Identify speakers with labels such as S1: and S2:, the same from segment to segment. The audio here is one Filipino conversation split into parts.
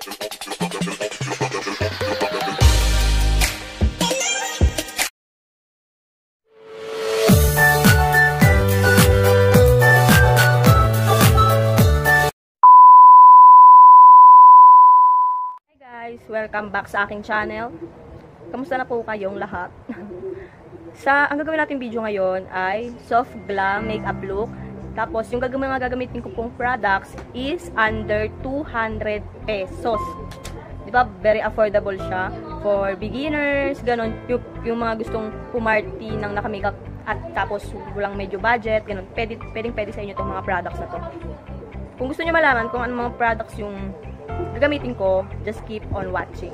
S1: Guys, welcome back sa aking channel. Kamusta na po kayong lahat? Ang gagawin natin video ngayon ay soft glam makeup look. Tapos yung gagamitin ko pong products is under 200 pesos. Diba? Very affordable siya for beginners, ganon. Yung mga gustong pumarty ng naka-makeup at tapos walang medyo budget, ganon. Pwede sa inyo itong mga products na to. Kung gusto niyo malaman kung anong mga products yung gagamitin ko, just keep on watching.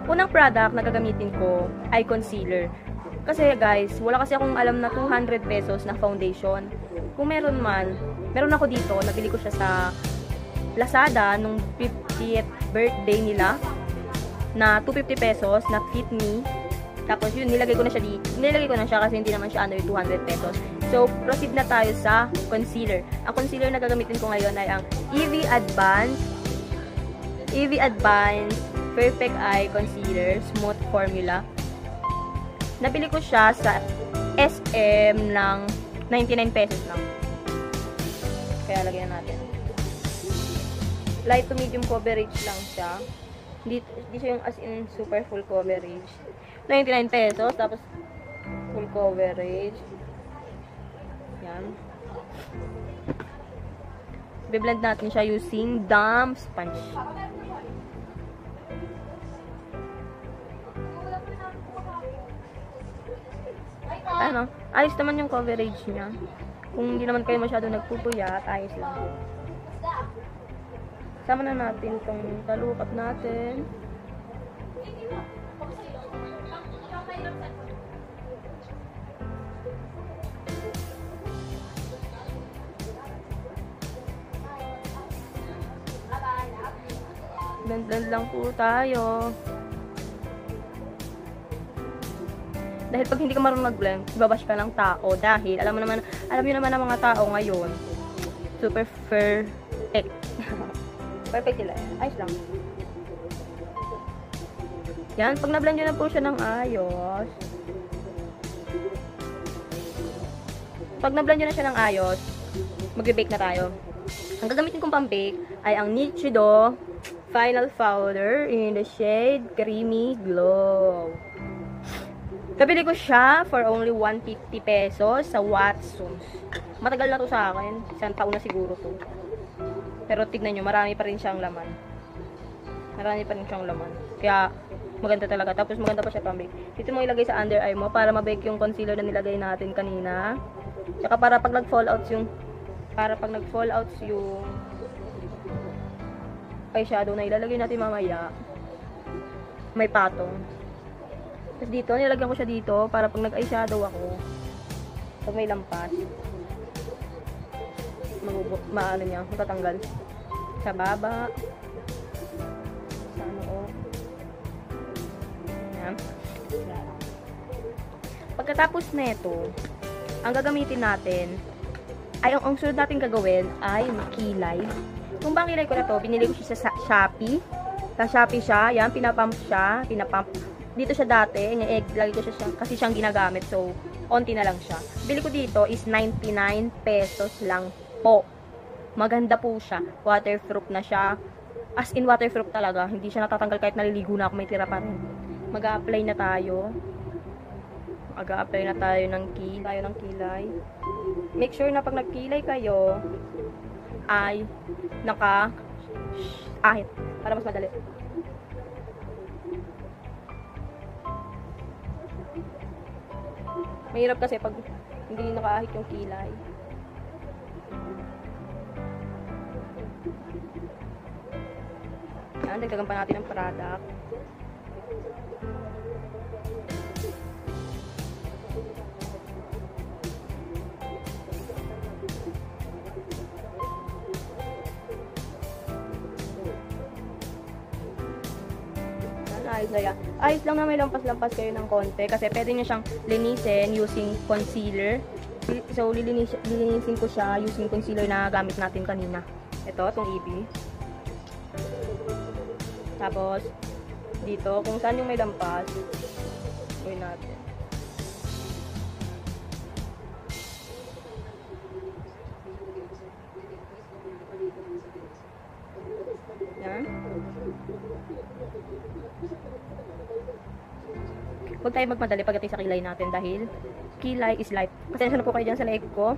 S1: Unang product na gagamitin ko ay concealer. Kasi guys, wala kasi akong alam na 200 pesos na foundation. Kung meron man, meron ako dito, nabili ko siya sa Lazada nung 50th birthday nila na 250 pesos na Fit Me. Tapos yun, nilagay ko na siya kasi hindi naman siya under 200 pesos. So, proceed na tayo sa concealer. Ang concealer na gagamitin ko ngayon ay ang EV Advanced Perfect Eye Concealer Smooth Formula. Nabili ko siya sa SM ng 99 pesos lang. Kaya lagyan natin. Light to medium coverage lang siya. Hindi siya yung as in super full coverage. 99 pesos, tapos full coverage. Yan. Biblend natin siya using damp sponge. Ano, ayos naman yung coverage niya. Kung hindi naman kayo masyado nagpupuyat, ayos lang. Sama na natin itong talukat natin. Blend lang po tayo. Dahil pag hindi ka marunong mag-blend, ibabash ka ng tao. Dahil, alam niyo naman ang mga tao ngayon, super perfect. Perfect sila. Ayos lang. Yan, pag na-blend nyo na po siya ng ayos. Pag na-blend nyo na siya ng ayos, mag-bake na tayo. Ang gagamitin kong pang-bake ay ang Nichido Final Powder in the shade Creamy Glow. Nabili ko siya for only 150 pesos sa Watsons. Matagal na to sa akin. Isang taon na siguro to. Pero tignan nyo, marami pa rin siyang laman. Kaya, maganda talaga. Tapos maganda pa siya pang-bake. Dito mo ilagay sa under eye mo para mabake yung concealer na nilagay natin kanina. Tsaka para pag nag-fallouts yung eyeshadow na ilalagay natin mamaya, may patong. Tapos dito, nilagyan ko siya dito para pag nag-eyeshadow ako, pag may lampas, matatanggal. Sa baba, sa noo. Ayan. Pagkatapos nito, ang gagamitin natin, ay ang sunod natin gagawin ay kilay. Kung bang kilay ko na to, binili ko siya sa Shopee. Sa Shopee siya, yan, pinapump. Dito siya dati, lagi ko siya kasi siyang ginagamit. So, onti na lang siya. Bili ko dito is 99 pesos lang po. Maganda po siya. Waterproof na siya. As in waterproof talaga. Hindi siya natatanggal kahit naliligo na ako, may tira pa rin. Mag-a-apply na tayo. Ng kilay. Make sure na pag nagkilay kayo, ay naka-ahit. Para mas madali. Mahirap kasi pag hindi nakaahit yung kilay. Yan, dagdagan pa natin ang product. Ayos na yan. Ayos lang na may lampas-lampas kayo ng konti kasi pwede nyo siyang linisin using concealer. So, lilinisin ko siya using concealer na gamit natin kanina. Ito, itong EB. Tapos, dito, kung saan yung may lampas, gawin natin. Yan. Huwag tayo magmadali pagdating sa kilay natin dahil kilay is life. Pasensya na po kayo dyan sa leeg ko.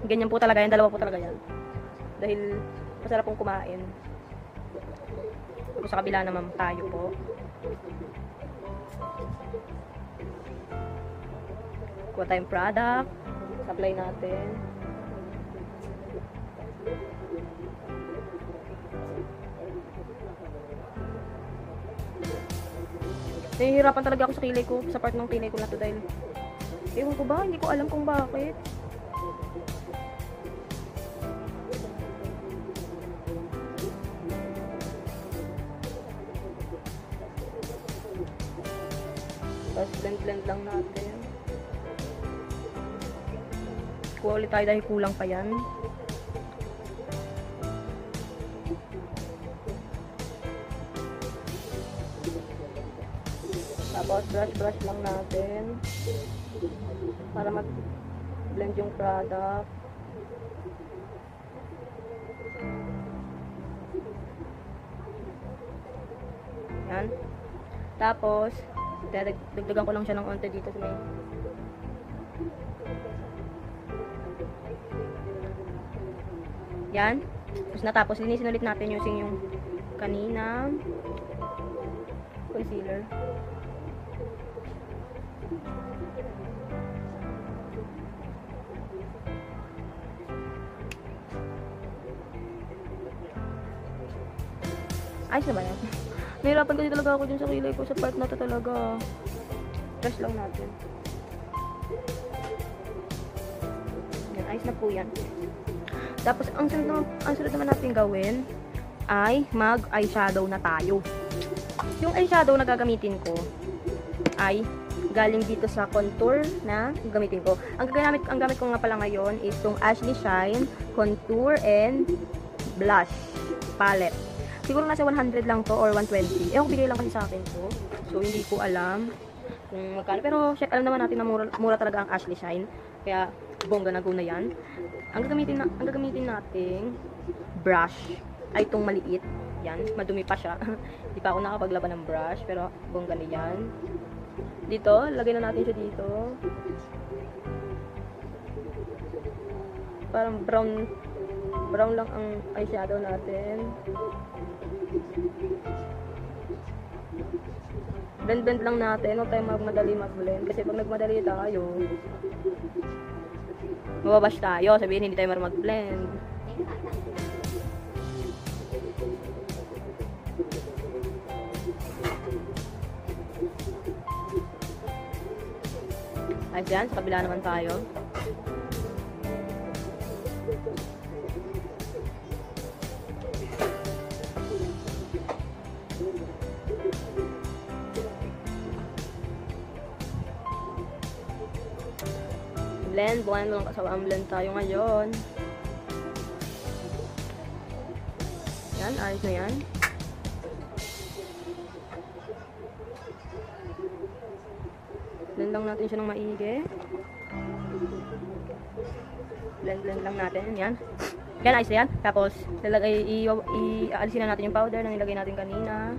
S1: Ganyan po talaga yan. Dalawa po talaga yan. Dahil masarap pong kumain. Tapos sa kabila naman tayo po. Kuha tayong product. Supply natin. Nahihirapan talaga ako sa kilay ko, sa part ng kilay ko na to dahil ewan ko ba, hindi ko alam kung bakit. Tapos blend lang natin. Kuha ulit tayo dahil kulang pa yan. Tapos brush lang natin para mag-blend yung product. Yan. Tapos dagdagan ko lang siya ng onte dito sa may yan. Tapos linisin ulit natin using yung kanina concealer. Ayos na ba yan? Nahirapan kasi talaga ako dyan sa kilay ko. Sa part na to talaga. Brush lang natin. Yan, ayos na po yan. Tapos, ang sunod naman natin gawin ay mag-eyeshadow na tayo. Yung eyeshadow na gagamitin ko ay galing dito sa contour na gamitin ko. Ang gamit ko nga pala ngayon is itong Ashley Shine Contour and Blush Palette. Siguro nasa 100 lang to or 120. Kung bigay lang kasi sa akin to. So, hindi ko alam kung magkano. Pero, alam naman natin na mura talaga ang Ashley Shine. Kaya, bongga na go na yan. Ang gagamitin nating brush ay itong maliit. Yan, madumi pa siya. Hindi pa ako nakapaglaban ng brush. Pero, bongga na yan. Dito, lagay na natin siya dito. Parang brown lang ang eyeshadow natin. Blend lang natin. Huwag tayo magmadali mag-blend. Kasi pag nagmadali tayo, mababash tayo. Sabihin, hindi tayo marunong mag-blend. Ayos yan. Sa kabila naman tayo. Blend lang kasama blend tayo ngayon. Yan, ayos na yan. Blend lang natin siya ng maigi. Blend lang natin, yan. Yan, ayos na yan. Tapos, ialisin na natin yung powder na nilagay natin kanina.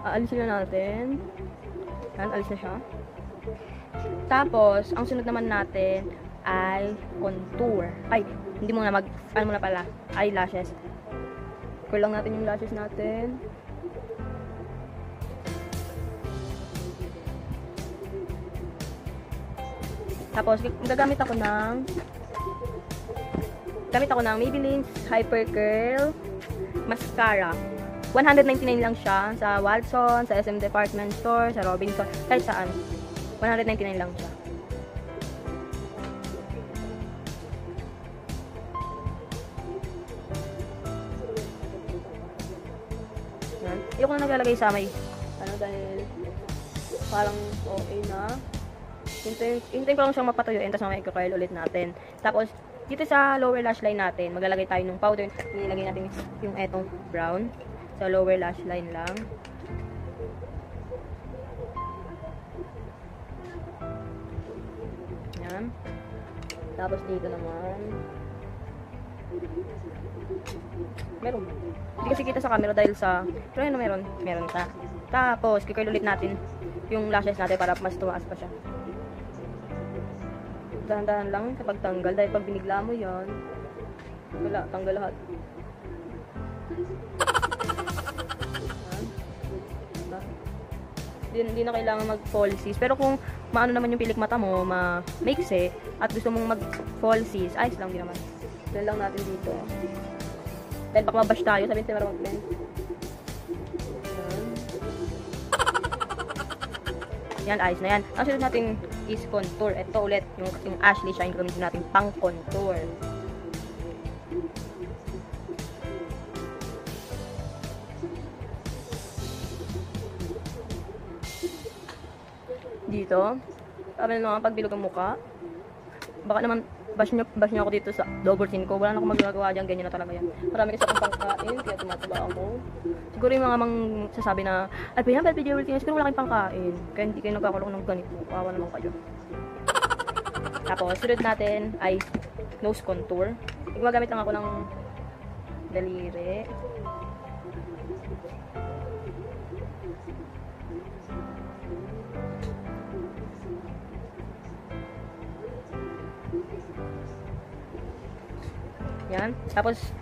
S1: Aalisin na natin. Yan, alis na siya. Tapos, ang sunod naman natin ay contour. Ay, hindi muna ano muna pala, eyelashes. Curl lang natin yung lashes natin. Tapos, gagamit ako ng Maybelline Hyper Curl Mascara. 199 lang siya sa Watson, sa SM Department Store, sa Robinson, kahit saan. 199 lang siya. Yan. Yung na naglalagay sa may, dahil parang okay na. Hintayin ko lang siyang mapatuyuin, tapos mamaya i-curl ulit natin. Tapos, dito sa lower lash line natin, maglalagay tayo ng powder. Nilagay natin yung etong brown. Sa lower lash line lang. Yan. Tapos dito naman. Meron. Hindi kasi kita sa camera dahil sa... Pero ano meron? Meron ta. Tapos, kikirl ulit natin yung lashes natin para mas tumaas pa siya. Dahan-dahan lang sa pagtanggal dahil pag binigla mo yan, wala, tanggal lahat. Hindi na kailangan mag-falsies. Pero kung maano naman yung pilik mata mo, ma-maiksi, at gusto mong mag-falsies, ayos lang din naman. Dahil lang natin dito. Dahil baka mabash tayo, sabihin si Marang Magmen. Yan, ayos na yan. Ang sunod natin is contour. Ito ulit, yung Ashley Shine gamitin natin pang contour. Dito, sabi na naman pagbilog ang muka. Baka naman bash niyo ako dito sa Dobertin ko. Wala na akong magagawa dyan, ganyan na talaga yan. Marami kasi akong pangkain, kaya tumataba ako. Siguro yung mga sasabi na, ay, yan, bad video routine, siguro wala kayong pangkain. Kaya hindi kayo nagkakulong ng ganito. Kawawa naman kayo. Tapos, sunod natin ay nose contour. Gumagamit lang ako ng daliri. Yan. Tapos,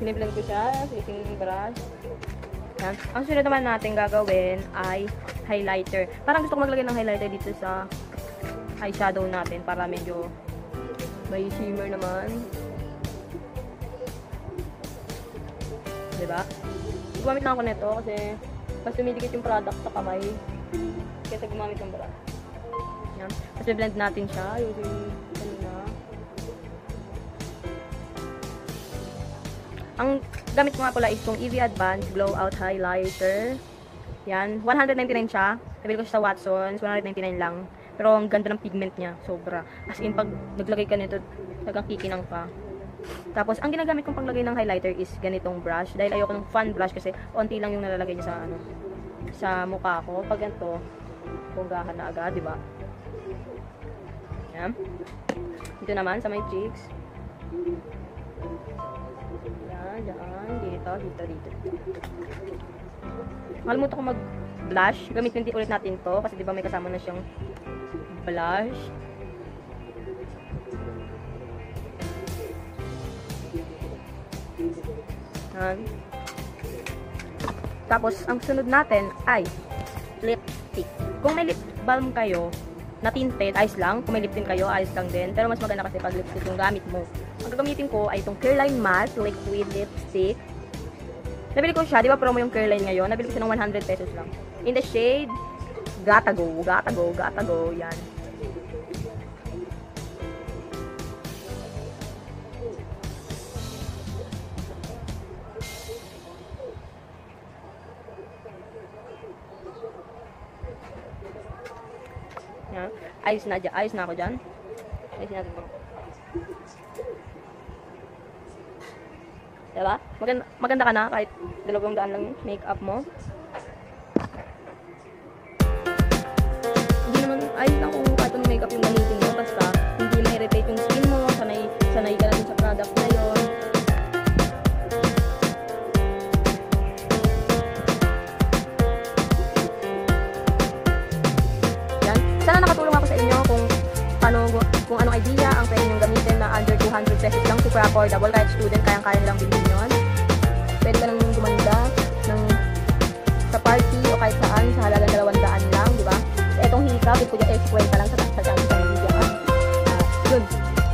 S1: piniblend ko siya using brush. Yan. Ang sunod naman natin gagawin ay highlighter. Parang gusto ko maglagay ng highlighter dito sa eyeshadow natin para medyo may shimmer naman. Diba? Gumamit lang ako nito kasi mas dumidikit yung product sa kamay. Kaya gumamit ng brush. Yan. Tapos blend natin siya using ang gamit ko nga pala is yung EV Advanced Glow Out Highlighter. Yan. 199 siya. Nabili ko siya sa Watsons. 199 lang. Pero ang ganda ng pigment niya. Sobra. As in, pag naglagay ka nito, talagang kikinang pa. Tapos, ang ginagamit kong panglagay ng highlighter is ganitong brush. Dahil ayoko ng fan brush kasi onti lang yung nalalagay niya sa, sa mukha ko. Pag ganito, bonggahan na agad, diba? Yan. Dito naman, sa my cheeks. Diyan, dito. Nakalimutan ko mag-blush. Gamitin din ulit natin to kasi di ba may kasama na siyang blush. Yan. Tapos, ang sunod natin ay lipstick. Kung may lip balm kayo na tinted, ayos lang. Kung may lip tint kayo, ayos lang din. Pero mas maganda kasi pag lipstick yung gamit mo. Ang gagamitin ko ay itong Careline Matte Liquid Lipstick. Nabili ko siya, di ba promo yung Careline ngayon? Nabili ko siya ng 100 pesos lang. In the shade, Gotta Go. Yan. Yan. Ayos na ako dyan. Ayos natin mo. Diba? Maganda ka na kahit 200 lang yung makeup mo. Hindi naman ayos lang kung kahit anong makeup yung gamitin mo. Basta hindi ma-irritate yung skin mo. Sanay ka na sa product na yun. Yan. Sana nakatulong ako sa inyo kung anong idea ang pwede nyo gamitin na under 200 pesos lang, super affordable. Kahit student, kayang-kaya nilang bilhin yun. Pwede ka nang gumanda sa party o kahit saan sa halagang 200 lang, di ba? Etong hika, bit ko dyan 50 lang sa social media. Yun.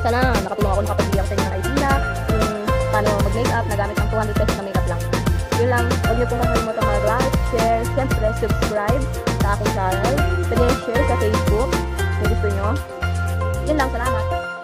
S1: Sana nakatulong ako, nakapag-bigyan ako sa inyo ng idea kung paano mag-makeup na gamit ang 200 pesos na makeup lang. Yun lang. Huwag niyo pong kakalimutan mag-like, share, siyempre subscribe sa aking channel. Pwede nyo share sa Facebook kung gusto nyo. Yun lang, salamat.